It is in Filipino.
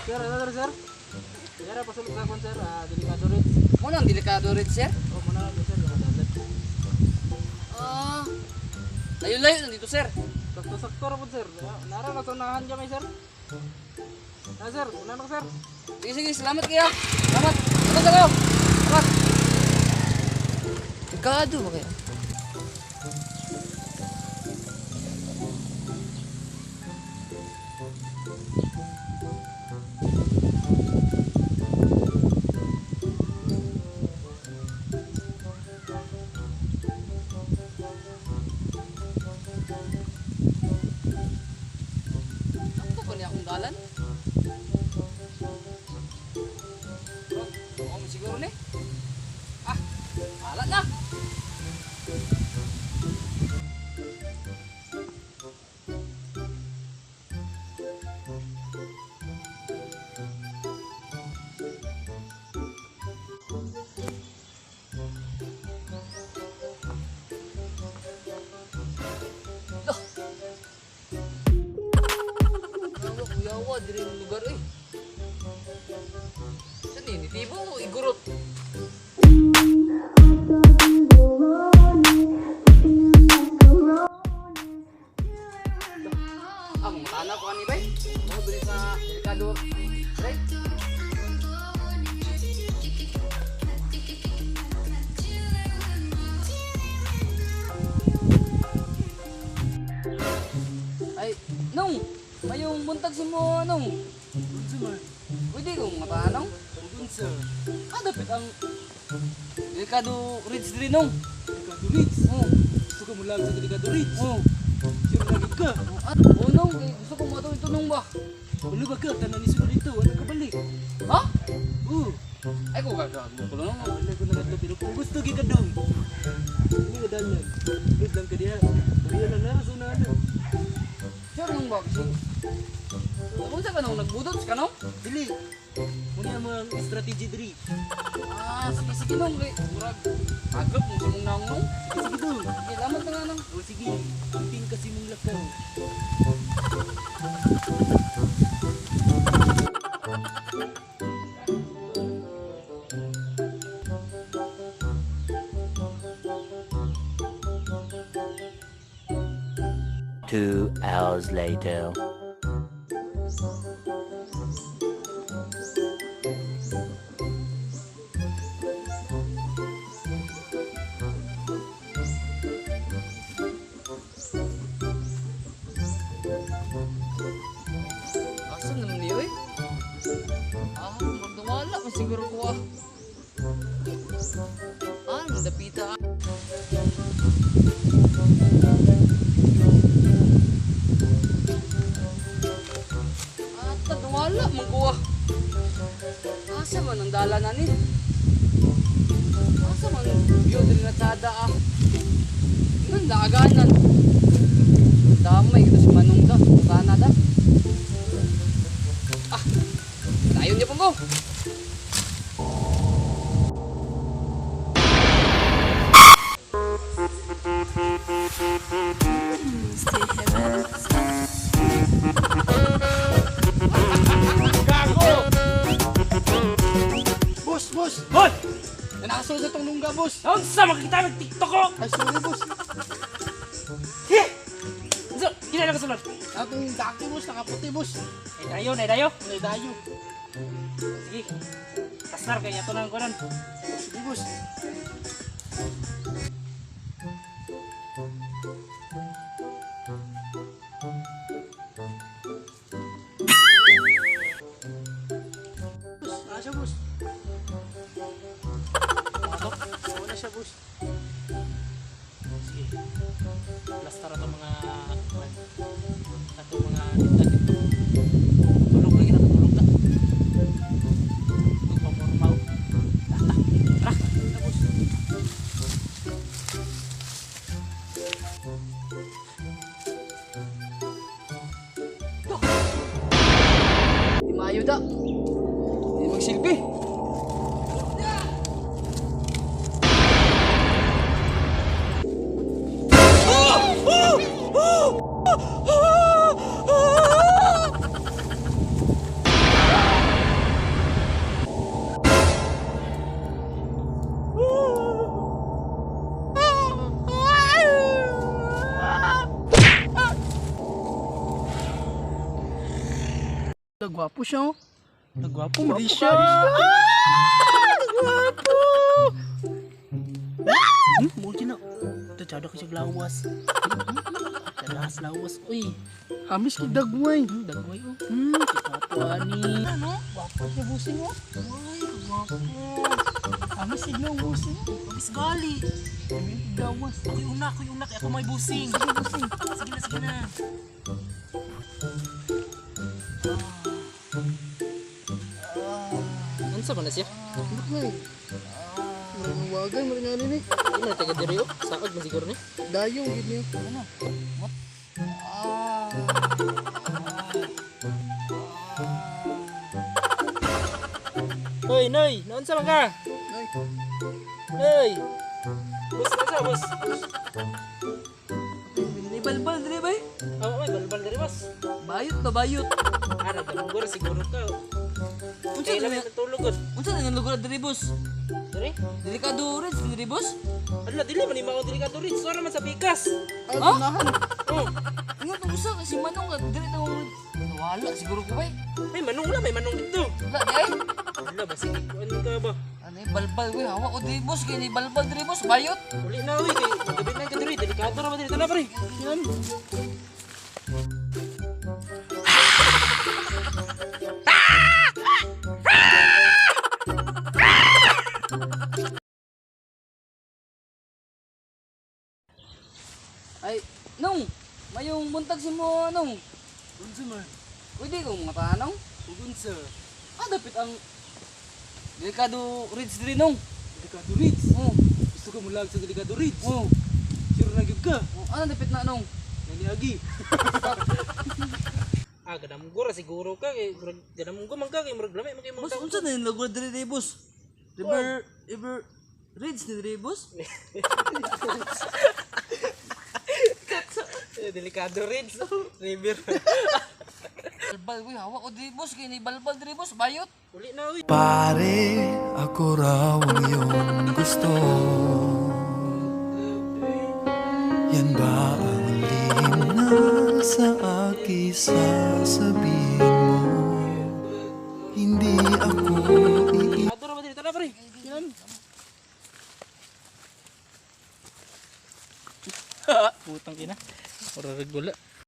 Sir, ano sir? Sir, pasulog sa akon sir, delikado rin. Muna ang delikado rin, sir. Oh, muna lang sir, nakadalat. Ah, layo-layo nandito, sir. Sakto-sakto ra po sir. Nara na tunahan kami sir. Sir, una na ko sir. Sige, sige, salamat kayo. Salamat. Salamat kayo. Salamat. Delikado ba kayo? Sakto ba niya akong dalan? Bro, mo siguro ni. Ah, alat na. Dah. Yawa diri ng lugar eh. Saan ini? Tibo o igurot? Ang matana ko ani bay. Mo diri sa delikado. Bay. Ay, nung mayong buntag si mo nung. Sumar, Pwede kong matanong. unsa? Dapat ang delikado ridge diri nung. Delikado Ritz. Oh, Gusto ko mula sa delikado Ritz. oh. Sir, lagi ka. At nung gusto ko matawin tunong ba? Ano ba ka? Tanan ni sunod dito. Ano ka balik? Ha? Oo. Ay ko gagawin mo ko lang. Wala ko na ito. Pero kung gusto ka doon. Hindi ka dalan. Good lang ka diha. Kaya na na. Sunahan na. Sure nung ba kasi. Kung sa kanong nagbudot ka no? Dili. Muna ang mga strategy diri. Ah, sige sige nung kay murag agap mo sa mong naong nung. Sige doon. Okay, lamat na nga nung. O sige. Kunting kasi mong lakaw. Two hours later. Asan naman niyo eh? Ah, magdawala mo siguro ko ah. Ah, nadapita ah. Ah, tadwala mo ko ah. Asa man ang dalanan eh? Asa man ang view din na tada ah? Nang daganan. Damay ito si Manong da. Sana da. Ah, ayaw niya po mo. Boss, boss. Hoy! Nanaso sa tong lungga, boss. Ang sa makita ng TikTok ko! Ay, sorry, boss. He! So, kinala ka sunod. Akong daki, boss. Nakaputi, boss. Ay dayo. May dayo. Sige. Tasnar kaya ito na ang kunan. Sige, boss. Boss, nasa, boss. Oo na siya, boss. Sige. Plastar ito mga ato mga tinta dito. Tulog lagi na tulog na. Magpapurmaw. Tara. Na, boss. ayuda. Hindi magsilbi. Nagwapo siya oh. Nagwapo Hindi mo siya. Nagwapo. Mungkin na. Tachado ka siya lawas. Tadas lawas. Uy, Hamis kay dagway. dagway oh. Gwapo ani. Ano? Gwapo siya busing oh. Uy, gwapo. Hamis kay daw busing. Mas gali. Dawas. Ako yung una. Kaya ako may busing. Sige na. Unsa man na siya? Dagway. Marang wagay, marang ani ni. Imo na taga diri oh. Sakag man siguro ni. Dayong gid niyo. Ano? Hoy, Noy, naunsa man ka? Ay, Noy. Bus na sa bus. may balbal diri bay. Oh, may balbal diri boss. Bayot na bayot. Ara damugor siguro ka. Unsa Kailan na may natulog gud? unsa na lugar diri boss? Diri? Delikado rin diri boss. Ala dili man imaw delikado rin. Sora man sa pikas. Ah, unahan. Oh, Ingat mo sa kasi manong ka diri na wala siguro ko bay. may manong dito. Wala di ay. Ala ba sige kuan ka ba? Ano yung balbal we hawa ko diri boss kay ni balbal diri boss bayot. Uli na uy kay magabi na ka diri. Delikado ra ba diri tana pre? Yan. Ay, nung, mayong buntag si mo, nung. Unsa man? Pwede kong matanong. Unsa? Dapat ang delikado ridge diri nung. Delikado Ritz. Oh, Gusto ka mulag sa Delikado Ritz? oh. Sure na gyud ka. Ano dapat na nung? Naniagi. Ah, gadamugor ra siguro ka kay gadamugor man ka kay murag lamay man kay Boss, mga unsa na yung lugar diri diri boss? River ridge ni diri boss? delikado rin. River. Balbal we hawa ko diri boss kay ni balbal diri boss bayot. Uli na uy. Pare, ako raw ang iyong gusto. Yan ba ang lihim na sa akin sasabihin mo? Hindi ako Ato ra ba diri tara pre? Yan. Putang ina. Ora regula.